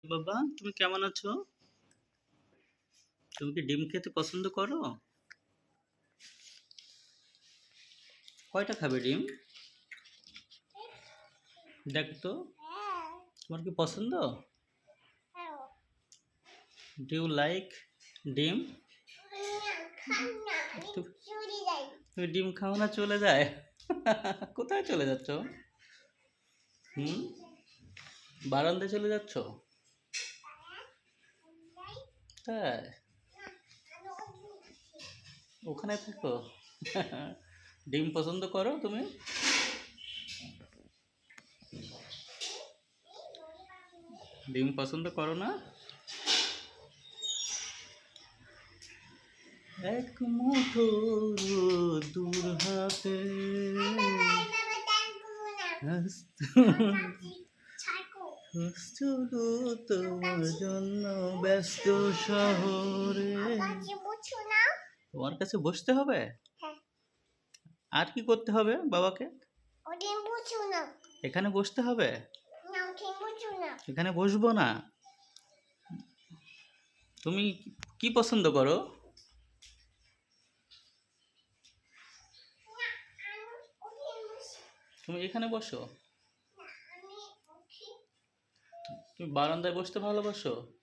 বাবা, তুমি কেমন আছো? তুমি কি ডিম খেতে পছন্দ করো? কয়টা খাবে ডিম? দেখো তো, তোমার কি পছন্দ? ডু ইউ লাইক ডিম? তু- তুমি ডিম খাও না, চলে যায়? কোথায় চলে যাচ্ছ? হুম, বারান্দায় চলে যাচ্ছ? তাই? ওখানে থাকো? ডিম পছন্দ করো তুমি? ডিম পছন্দ করো না? এক মুঠো দূর হাতে শুধু তোমার জন্য ব্যস্ত শহরে। তোমার কাছে বসতে হবে? আর কি করতে হবে বাবাকে? এখানে বসতে হবে? এখানে বসবো না। তুমি কি পছন্দ করো? তুমি এখানে বসো? তুমি বারান্দায় বসতে ভালোবাসো?